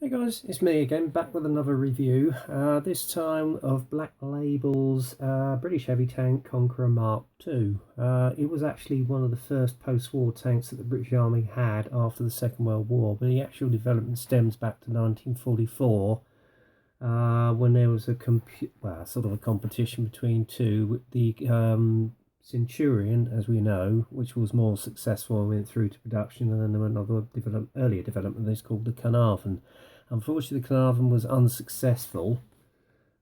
Hey guys, it's me again, back with another review, this time of Black Label's British heavy tank Conqueror Mk2. It was actually one of the first post-war tanks that the British Army had after the Second World War, but the actual development stems back to 1944, when there was a sort of a competition between two, the Centurion, as we know, which was more successful and went through to production, and then there was another earlier development that's called the Carnarvon. Unfortunately, the Carnarvon was unsuccessful,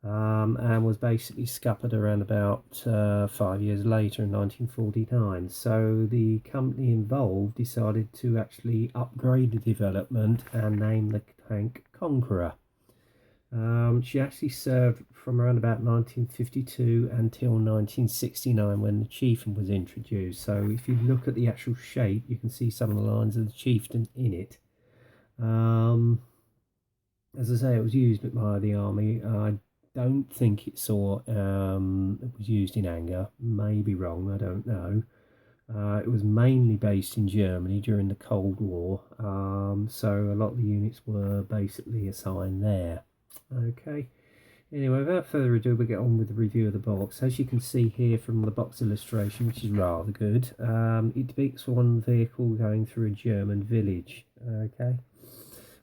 and was basically scuppered around about 5 years later in 1949. So the company involved decided to actually upgrade the development and name the tank Conqueror. She actually served from around about 1952 until 1969 when the Chieftain was introduced. So if you look at the actual shape, you can see some of the lines of the Chieftain in it. As I say, it was used by the Army. I don't think it was used in anger. Maybe wrong, I don't know. It was mainly based in Germany during the Cold War, so a lot of the units were basically assigned there. Okay, anyway, without further ado, we'll get on with the review of the box. As you can see here from the box illustration, which is rather good, it depicts one vehicle going through a German village, okay,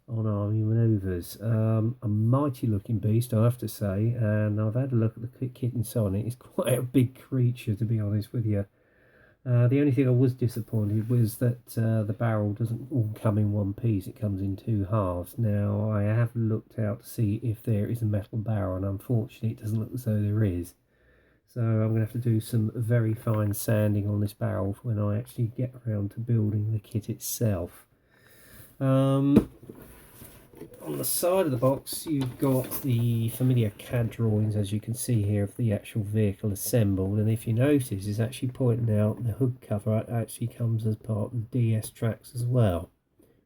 on army manoeuvres. A mighty looking beast, I have to say, and I've had a look at the kit and so on. It's quite a big creature, to be honest with you. The only thing I was disappointed was that the barrel doesn't all come in one piece, it comes in two halves. Now, I have looked out to see if there is a metal barrel, and unfortunately it doesn't look as though there is. So I'm going to have to do some very fine sanding on this barrel when I actually get around to building the kit itself. On the side of the box, you've got the familiar CAD drawings, as you can see here, of the actual vehicle assembled. And if you notice, it's actually pointing out the hood cover actually comes as part of the DS tracks as well,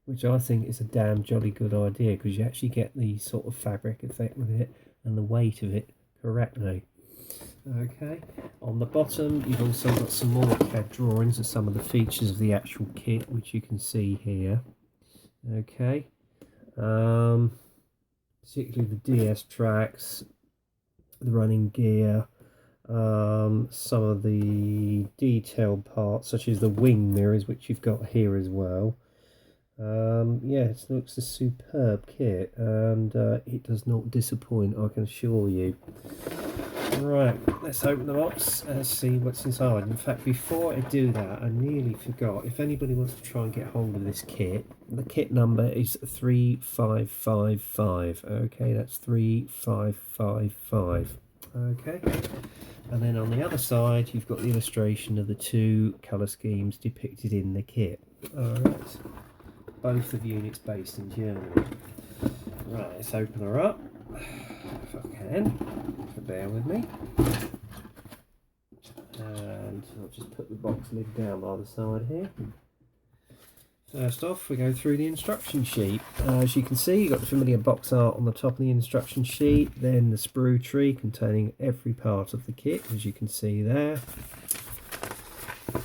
which I think is a damn jolly good idea, because you actually get the sort of fabric effect with it and the weight of it correctly. Okay, on the bottom you've also got some more CAD drawings of some of the features of the actual kit, which you can see here. Okay. Particularly the DS tracks, the running gear, some of the detailed parts such as the wing mirrors, which you've got here as well. Yeah, it looks a superb kit, and it does not disappoint, I can assure you. Right, let's open the box and see what's inside. In fact, before I do that, I nearly forgot. If anybody wants to try and get hold of this kit, the kit number is 3555. Okay, that's 3555. Okay, and then on the other side, you've got the illustration of the two colour schemes depicted in the kit. Alright, both of units based in Germany. Right, let's open her up if I can, so bear with me. And I'll just put the box lid down by the side here. First off, we go through the instruction sheet. As you can see, you've got the familiar box art on the top of the instruction sheet, then the sprue tree containing every part of the kit, as you can see there.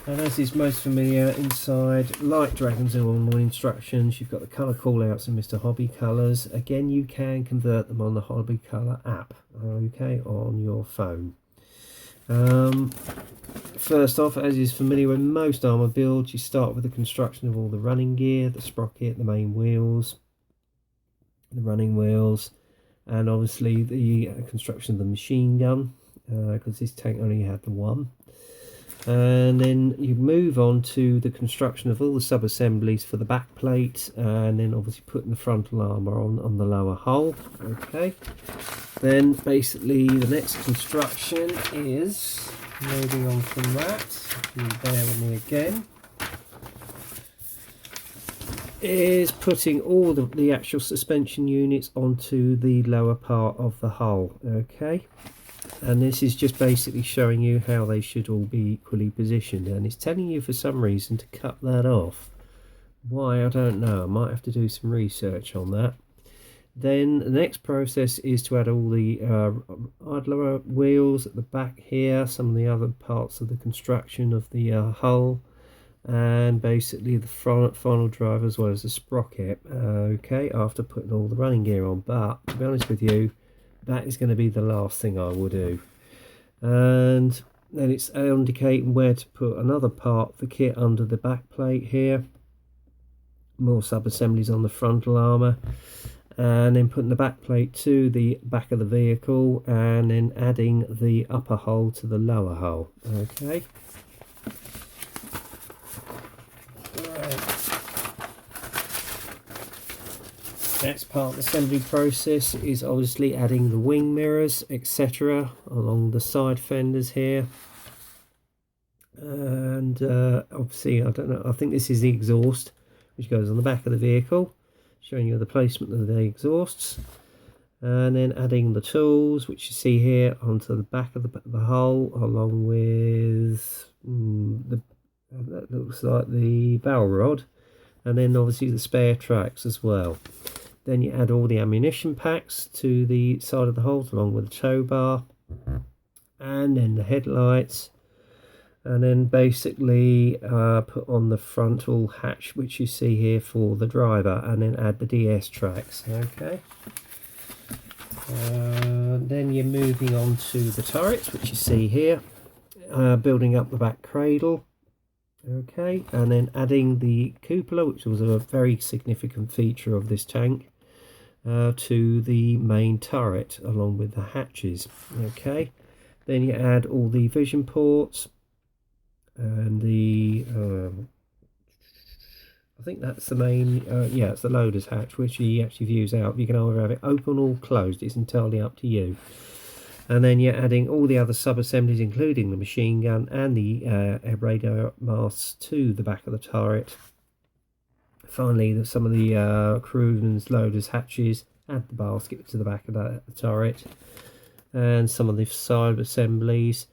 And as is most familiar, inside, like Dragon's Normal instructions, you've got the colour callouts in Mr. Hobby Colours. Again, you can convert them on the Hobby Colour app, okay, on your phone. First off, as is familiar with most armour builds, you start with the construction of all the running gear, the sprocket, the main wheels, the running wheels, and obviously the construction of the machine gun, because this tank only had the one. And then you move on to the construction of all the sub-assemblies for the back plate, and then obviously putting the frontal armour on the lower hull. Okay, then basically the next construction is, moving on from that, if you bear with me again, is putting all the actual suspension units onto the lower part of the hull. Okay, and this is just basically showing you how they should all be equally positioned, and it's telling you for some reason to cut that off. Why, I don't know. I might have to do some research on that. Then the next process is to add all the idler wheels at the back here, some of the other parts of the construction of the hull, and basically the final drive as well as the sprocket. Okay, after putting all the running gear on, but to be honest with you, that is going to be the last thing I will do. And then it's indicating where to put another part of the kit under the back plate here, more sub-assemblies on the frontal armour, and then putting the back plate to the back of the vehicle, and then adding the upper hull to the lower hull. Okay. Next part of the assembly process is obviously adding the wing mirrors, etc., along the side fenders here. And obviously, I don't know, I think this is the exhaust, which goes on the back of the vehicle, showing you the placement of the exhausts. And then adding the tools, which you see here, onto the back of the hull, along with that looks like the barrel rod, and then obviously the spare tracks as well. Then you add all the ammunition packs to the side of the hull, along with the tow bar, and then the headlights, and then basically put on the frontal hatch, which you see here for the driver, and then add the DS tracks. Okay. Then you're moving on to the turrets, which you see here, building up the back cradle. Okay, and then adding the cupola, which was a very significant feature of this tank, to the main turret along with the hatches. Okay, then you add all the vision ports and the I think that's the main yeah, it's the loader's hatch, which he actually views out. You can either have it open or closed, it's entirely up to you. And then you're adding all the other sub-assemblies, including the machine gun and the radar masts, to the back of the turret. Finally, some of the crewman's loaders hatches, add the basket to the back of the turret, and some of the side assemblies.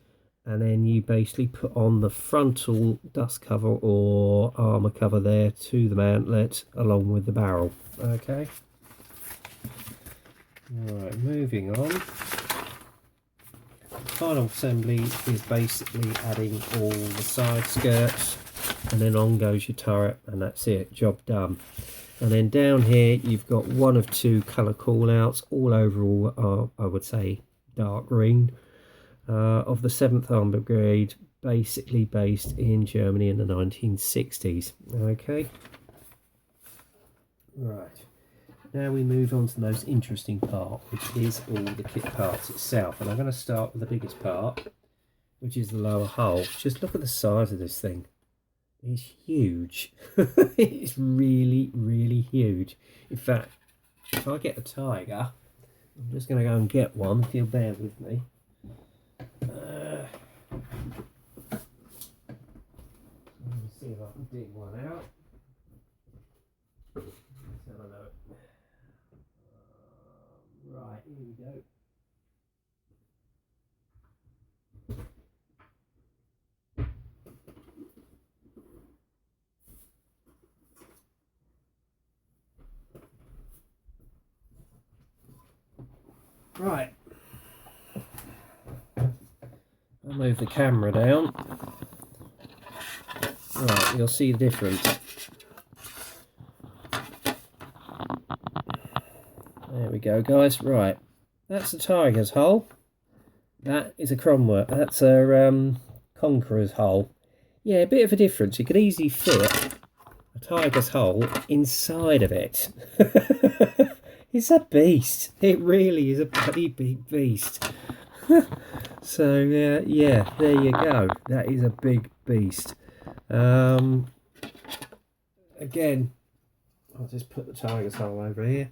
And then you basically put on the frontal dust cover or armour cover there to the mantlet, along with the barrel. Okay. Alright, moving on. Final assembly is basically adding all the side skirts, and then on goes your turret, and that's it, job done. And then down here you've got one of two colour callouts, all overall I would say dark green, of the 7th Armoured Brigade, basically based in Germany in the 1960s. Okay, right. Now we move on to the most interesting part, which is all the kit parts itself. And I'm going to start with the biggest part, which is the lower hull. Just look at the size of this thing. It's huge. It's really, really huge. In fact, if I get a Tiger, I'm just going to go and get one, if you'll bear with me. Let me see if I can dig one out. Let's have a look. Right, here we go. Right. I'll move the camera down. Right, you'll see the difference. There we go, guys. Right, that's the Tiger's hull. That is a Cromwell. That's a Conqueror's hull. Yeah, a bit of a difference. You could easily fit a Tiger's hull inside of it. It's a beast. It really is a bloody big beast. So yeah, there you go. That is a big beast. Again, I'll just put the Tiger's hull over here.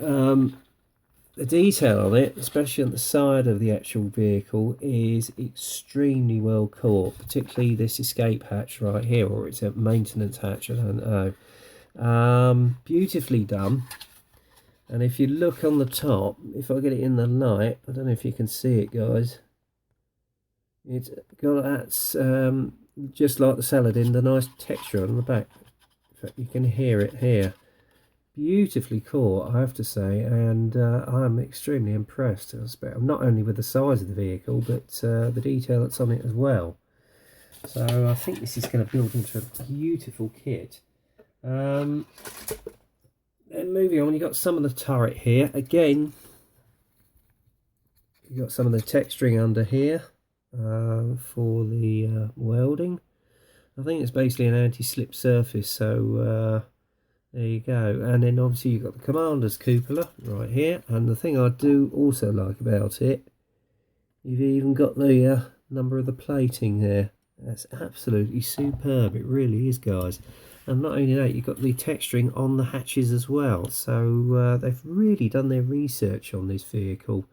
The detail on it, especially on the side of the actual vehicle, is extremely well caught, particularly this escape hatch right here, or it's a maintenance hatch, I don't know. Beautifully done. And if you look on the top, if I get it in the light, I don't know if you can see it, guys. It's got that's just like the Saladin, the nice texture on the back. In fact, you can hear it here. Beautifully caught, I have to say, and I'm extremely impressed. Not only with the size of the vehicle, but the detail that's on it as well. So I think this is going to build into a beautiful kit. Then moving on, you've got some of the turret here. Again, you've got some of the texturing under here for the welding. I think it's basically an anti-slip surface, so there you go. And then obviously you've got the commander's cupola right here. And the thing I do also like about it, you've even got the number of the plating there. That's absolutely superb. It really is, guys. And not only that, you've got the texturing on the hatches as well. So they've really done their research on this vehicle.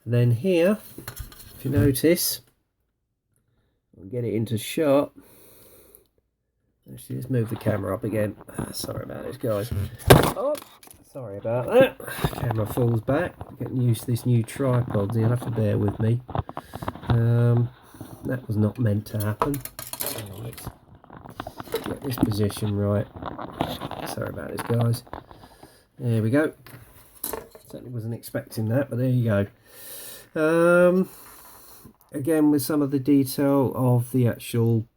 And then here, if you notice, I'll get it into shot. Actually, let's move the camera up again. Sorry about this, guys. Oh, sorry about that. Camera falls back. Getting used to this new tripod, so you'll have to bear with me. That was not meant to happen. Let's get this position right. Sorry about this, guys. There we go. Certainly wasn't expecting that, but there you go. Again, with some of the detail of the actual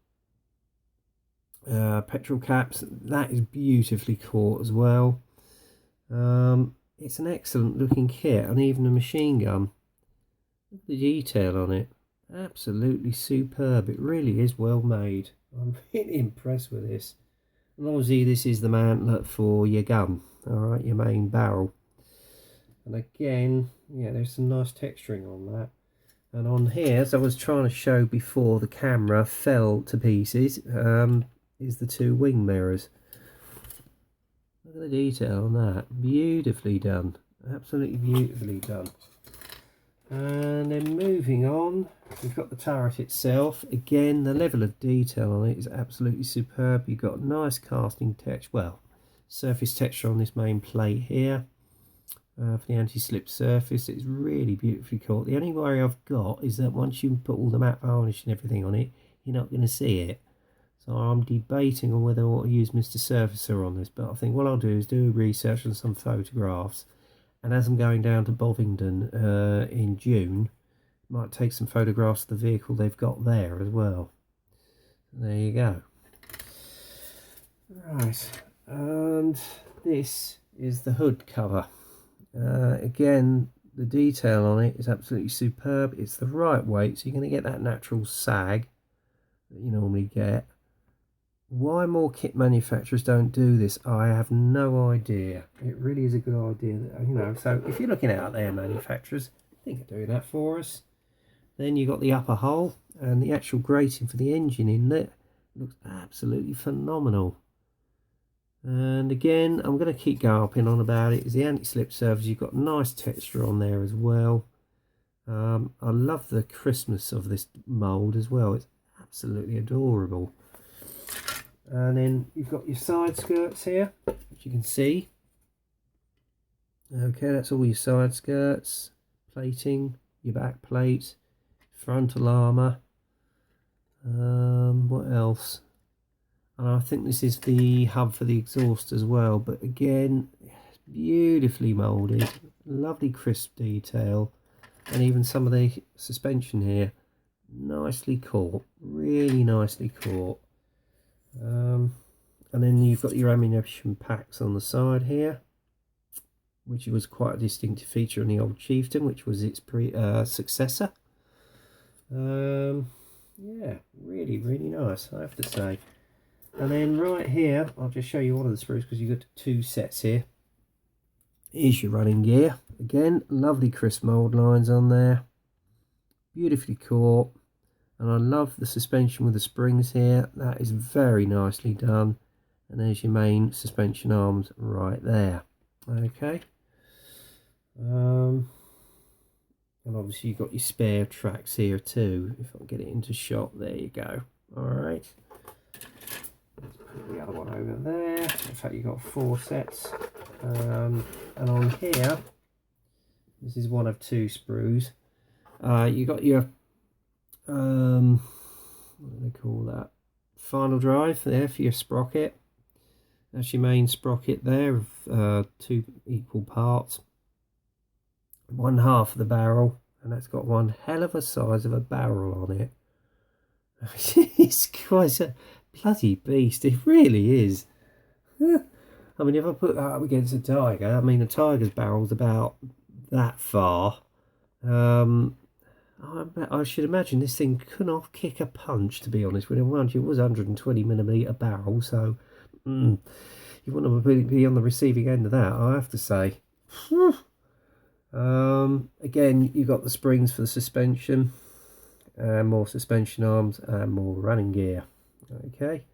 petrol caps, that is beautifully caught as well. It's an excellent looking kit, and even the machine gun, look at the detail on it, absolutely superb. It really is well made. I'm really impressed with this. And obviously this is the mantlet for your gun, alright, your main barrel. And again, yeah, there's some nice texturing on that. And on here, as I was trying to show before the camera fell to pieces, is the two wing mirrors. Look at the detail on that. Beautifully done. Absolutely beautifully done. And then moving on, we've got the turret itself. Again, the level of detail on it is absolutely superb. You've got nice casting texture, well, surface texture on this main plate here. For the anti-slip surface, it's really beautifully caught. The only worry I've got is that once you put all the matte varnish and everything on it, you're not going to see it. So I'm debating on whether I want to use Mr. Surfacer on this, but I think what I'll do is do research on some photographs, and as I'm going down to Bovingdon in June, might take some photographs of the vehicle they've got there as well. There you go. Right, and this is the hood cover. Again, the detail on it is absolutely superb. It's the right weight, so you're going to get that natural sag that you normally get. Why more kit manufacturers don't do this, I have no idea. It really is a good idea, that, you know. So if you're looking out there, manufacturers, think of doing that for us. Then you've got the upper hull, and the actual grating for the engine inlet looks absolutely phenomenal. And again, I'm going to keep harping on about it, is the anti-slip surface. You've got nice texture on there as well. I love the crispness of this mould as well. It's absolutely adorable. And then you've got your side skirts here, which you can see. Okay, that's all your side skirts, plating, your back plate, frontal armour. What else? And I think this is the hub for the exhaust as well, but again, beautifully moulded, lovely crisp detail, and even some of the suspension here, nicely caught, really nicely caught. And then you've got your ammunition packs on the side here, which was quite a distinctive feature on the old Chieftain, which was its successor. Yeah, really, really nice, I have to say. And then right here, I'll just show you one of the sprues because you've got two sets here. Here's your running gear. Again, lovely crisp mould lines on there. Beautifully caught. And I love the suspension with the springs here. That is very nicely done. And there's your main suspension arms right there. Okay. And obviously you've got your spare tracks here too. If I can get it into shot, there you go. Alright. Let's put the other one over there. In fact, you've got 4 sets. And on here, this is one of 2 sprues. You got your what do they call that? Final drive there for your sprocket. That's your main sprocket there of 2 equal parts. One half of the barrel, and that's got one hell of a size of a barrel on it. It's quite a bloody beast, it really is. I mean, if I put that up against a tiger, I mean, a tiger's barrel's about that far. I should imagine this thing could not kick a punch, to be honest with you. Mind you, it was 120mm barrel, so you wouldn't want to be on the receiving end of that, I have to say. Again, you've got the springs for the suspension, and more suspension arms, and more running gear. Okay.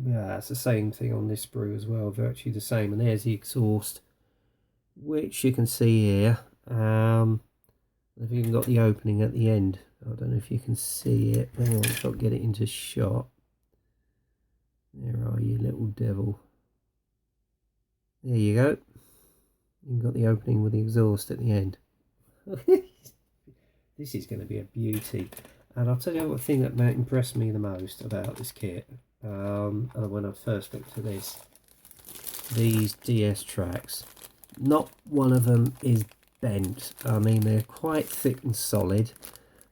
Yeah, it's the same thing on this sprue as well, virtually the same. And there's the exhaust, which you can see here. I've even got the opening at the end. I don't know if you can see it. Hang on, I'll get it into shot. There are you, little devil. There you go. You've got the opening with the exhaust at the end. This is going to be a beauty. And I'll tell you what thing that impressed me the most about this kit. When I first looked at this, these DS tracks, not one of them is bent. I mean, they're quite thick and solid.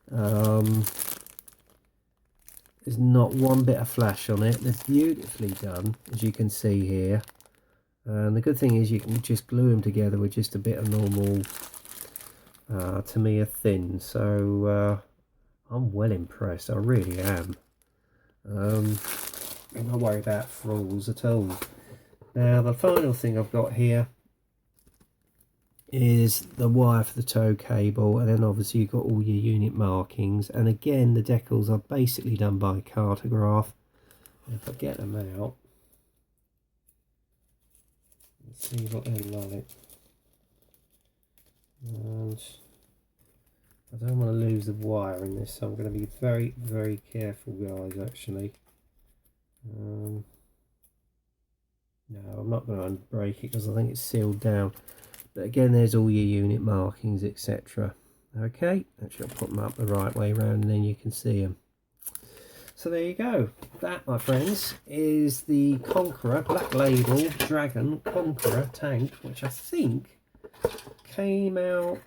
There's not one bit of flash on it. They're beautifully done, as you can see here. And the good thing is you can just glue them together with just a bit of normal Tamiya thin. So I'm well impressed, I really am. I'm not worried about thralls at all. Now the final thing I've got here is the wire for the tow cable, and then obviously you've got all your unit markings, and again the decals are basically done by cartograph. If I get them out, let's see what they're like. And I don't want to lose the wire in this, so I'm going to be very, very careful, guys, actually. No, I'm not going to unbreak it because I think it's sealed down. But again, there's all your unit markings, etc. Okay, actually I'll put them up the right way around and then you can see them. So there you go. That, my friends, is the Conqueror Black Label Dragon Conqueror tank, which I think came out,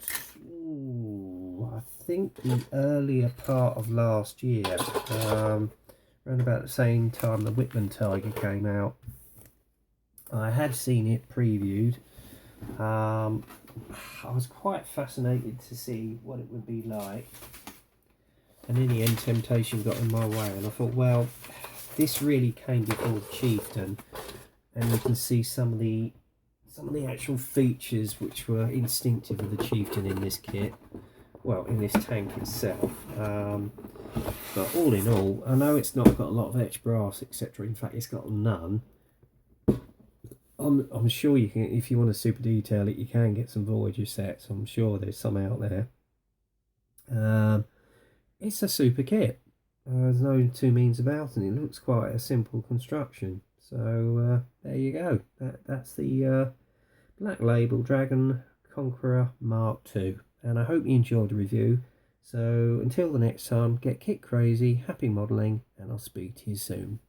I think the earlier part of last year. Around about the same time the Whitman Tiger came out. I had seen it previewed. I was quite fascinated to see what it would be like, and in the end temptation got in my way, and I thought, well, this really came before the Chieftain, and you can see some of the actual features which were instinctive of the Chieftain in this kit, well, in this tank itself. But all in all, I know it's not got a lot of etched brass, etc. In fact, it's got none. I'm sure you can, if you want to super detail it, you can get some Voyager sets. I'm sure there's some out there. It's a super kit. There's no two means about it. It looks quite a simple construction. So there you go. That's the Black Label Dragon Conqueror Mk2. And I hope you enjoyed the review. So until the next time, get kit crazy, happy modelling, and I'll speak to you soon.